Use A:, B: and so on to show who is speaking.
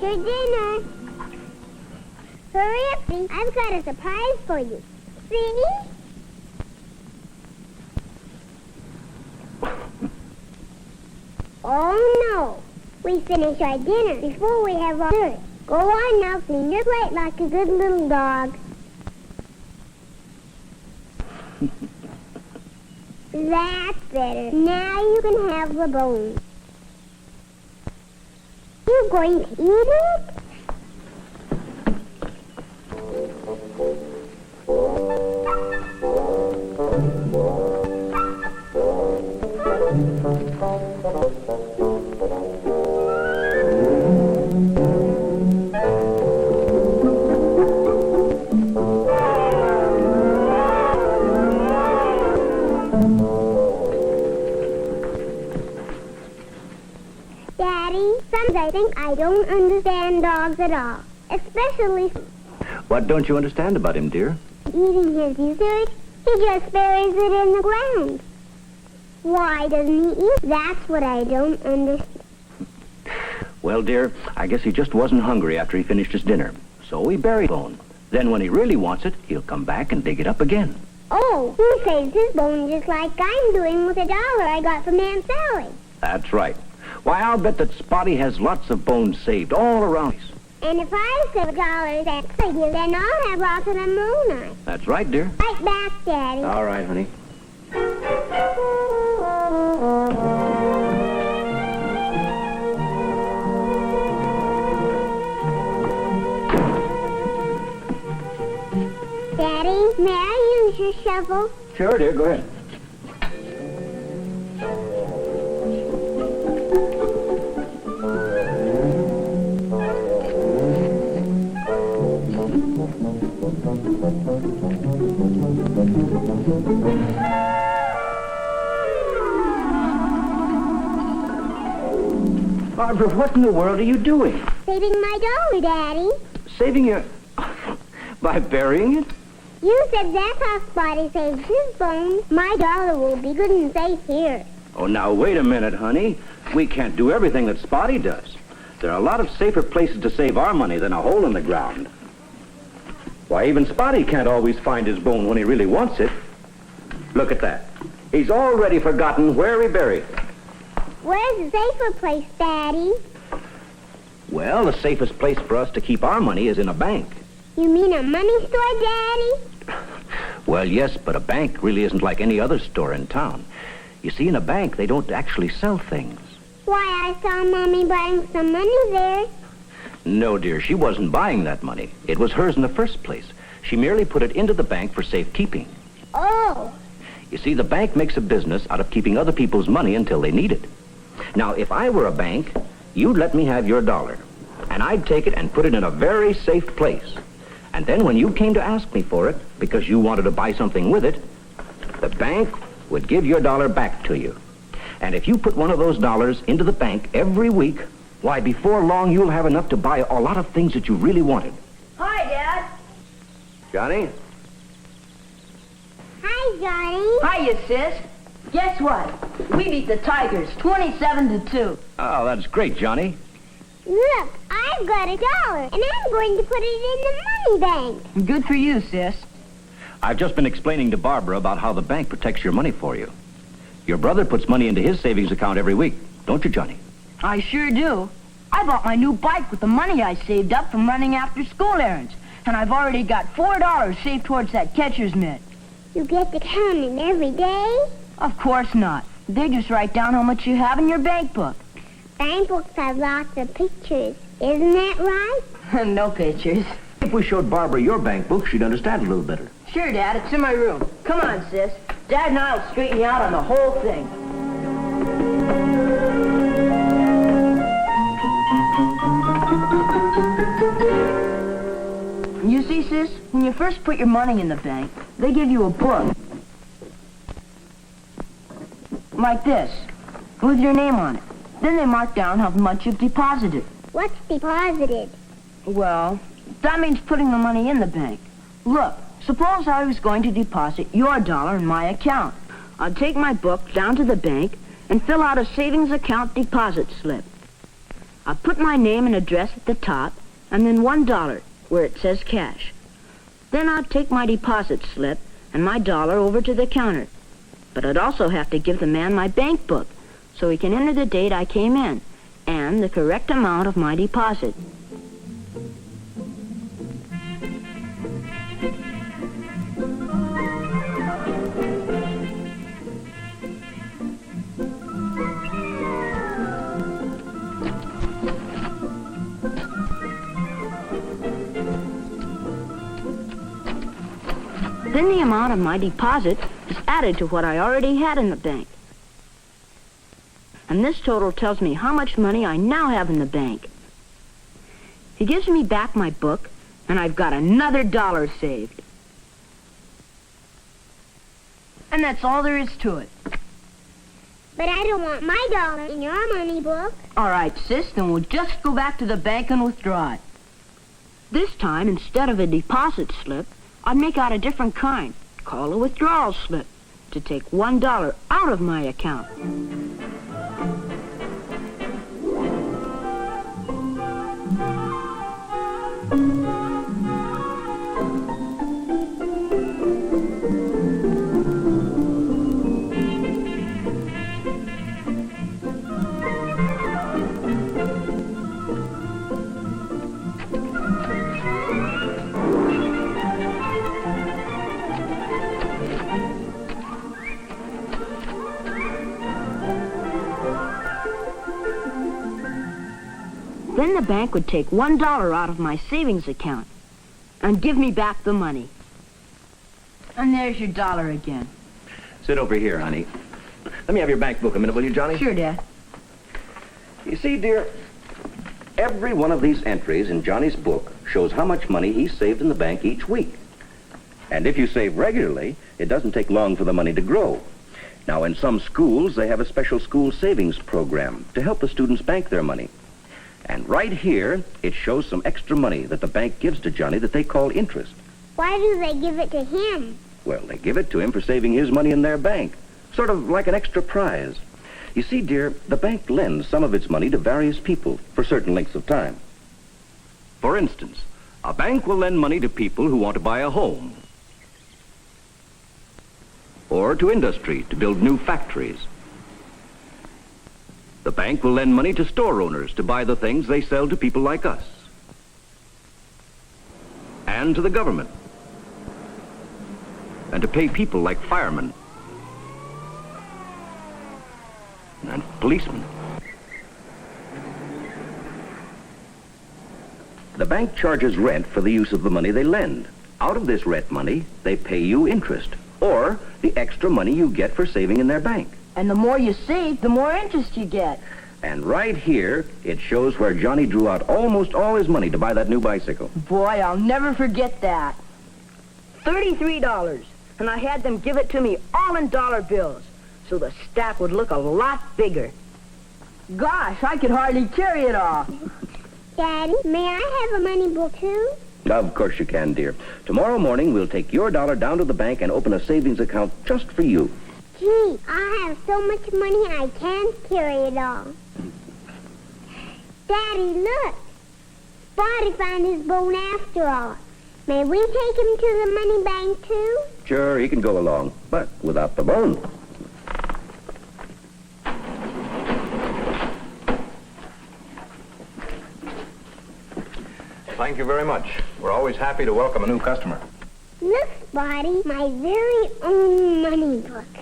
A: Here's your dinner. Hurry up, please. I've got a surprise for you. See? Oh, no. We finish our dinner before we have our dessert. Go on now, clean your plate like a good little dog. That's better. Now you can have the bone. You going to eat it? Daddy, sometimes I think I don't understand dogs at all. Especially
B: What don't you understand about him, dear?
A: eating his dessert. He just buries it in the ground. Why doesn't he eat? That's what I don't understand.
B: Well, dear, I guess he just wasn't hungry after he finished his dinner. So we buried bone. Then when he really wants it, he'll come back and dig it up again.
A: Oh, he saves his bone just like I'm doing with $1 I got from Aunt Sally.
B: That's right. Why, I'll bet that Spotty has lots of bones saved all around us.
A: And if I save $1 and figure, then I'll have lots of them, won't I?
B: That's right, dear.
A: Right back, Daddy.
B: All right, honey.
A: Daddy, may I use your shovel?
B: Sure, dear. Go ahead. Barbara, what in the world are you doing?
A: Saving my $1, Daddy.
B: Saving your... by burying it?
A: You said that's how Spotty saves his bones. My $1 will be good and safe here.
B: Oh, now, wait a minute, honey. We can't do everything that Spotty does. There are a lot of safer places to save our money than a hole in the ground. Why, even Spotty can't always find his bone when he really wants it. Look at that. He's already forgotten where he buried it.
A: Where's the safer place, Daddy?
B: Well, the safest place for us to keep our money is in a bank.
A: You mean a money store, Daddy?
B: Well, yes, but a bank really isn't like any other store in town. You see, in a bank, they don't actually sell things.
A: Why, I saw Mommy buying some money there.
B: No, dear, she wasn't buying that money. It was hers in the first place. She merely put it into the bank for safekeeping.
A: Oh.
B: You see, the bank makes a business out of keeping other people's money until they need it. Now, if I were a bank, you'd let me have your $1, and I'd take it and put it in a very safe place. And then when you came to ask me for it, because you wanted to buy something with it, the bank would give your $1 back to you. And if you put one of those dollars into the bank every week, why, before long, you'll have enough to buy a lot of things that you really wanted.
C: Hi, Dad.
B: Johnny?
A: Hi, Johnny.
C: Hiya, sis. Guess what? We beat the Tigers 27-2.
B: Oh, that's great, Johnny.
A: Look, I've got $1, and I'm going to put it in the money bank.
C: Good for you, sis.
B: I've just been explaining to Barbara about how the bank protects your money for you. Your brother puts money into his savings account every week, don't you, Johnny?
C: I sure do. I bought my new bike with the money I saved up from running after school errands. And I've already got $4 saved towards that catcher's mitt.
A: You get to count it every day?
C: Of course not. They just write down how much you have in your bank book.
A: Bank books have lots of pictures. Isn't that right?
C: No pictures.
B: If we showed Barbara your bank book, she'd understand a little better.
C: Sure, Dad. It's in my room. Come on, sis. Dad and I'll straighten you out on the whole thing. You see, sis, when you first put your money in the bank, they give you a book. Like this, with your name on it. Then they mark down how much you've deposited.
A: What's deposited?
C: Well, that means putting the money in the bank. Look, suppose I was going to deposit your $1 in my account. I'd take my book down to the bank and fill out a savings account deposit slip. I'll put my name and address at the top, and then $1 where it says cash. Then I'll take my deposit slip and my dollar over to the counter. But I'd also have to give the man my bank book so he can enter the date I came in and the correct amount of my deposit. Then the amount of my deposit is added to what I already had in the bank. And this total tells me how much money I now have in the bank. He gives me back my book, and I've got another $1 saved. And that's all there is to it.
A: But I don't want my dollar in your money book.
C: All right, sis, then we'll just go back to the bank and withdraw it. This time, instead of a deposit slip, I'd make out a different kind, called a withdrawal slip, to take $1 out of my account. Then the bank would take $1 out of my savings account and give me back the money. And there's your $1 again.
B: Sit over here, honey. Let me have your bank book a minute, will you, Johnny?
C: Sure, Dad.
B: You see, dear, every one of these entries in Johnny's book shows how much money he's saved in the bank each week. And if you save regularly, it doesn't take long for the money to grow. Now, in some schools, they have a special school savings program to help the students bank their money. And right here, it shows some extra money that the bank gives to Johnny that they call interest.
A: Why do they give it to him?
B: Well, they give it to him for saving his money in their bank, sort of like an extra prize. You see, dear, the bank lends some of its money to various people for certain lengths of time. For instance, a bank will lend money to people who want to buy a home, or to industry to build new factories. The bank will lend money to store owners to buy the things they sell to people like us, and to the government, and to pay people like firemen and policemen. The bank charges rent for the use of the money they lend. Out of this rent money, they pay you interest, or the extra money you get for saving in their bank.
C: And the more you save, the more interest you get.
B: And right here, it shows where Johnny drew out almost all his money to buy that new bicycle.
C: Boy, I'll never forget that. $33, and I had them give it to me all in dollar bills, so the stack would look a lot bigger. Gosh, I could hardly carry it all.
A: Daddy, may I have a money book too?
B: Of course you can, dear. Tomorrow morning, we'll take your dollar down to the bank and open a savings account just for you.
A: Gee, I have so much money I can't carry it all. Daddy, look. Spotty found his bone after all. May we take him to the money bank too?
B: Sure, he can go along, but without the bone.
D: Thank you very much. We're always happy to welcome a new customer.
A: Look, Spotty, my very own money book.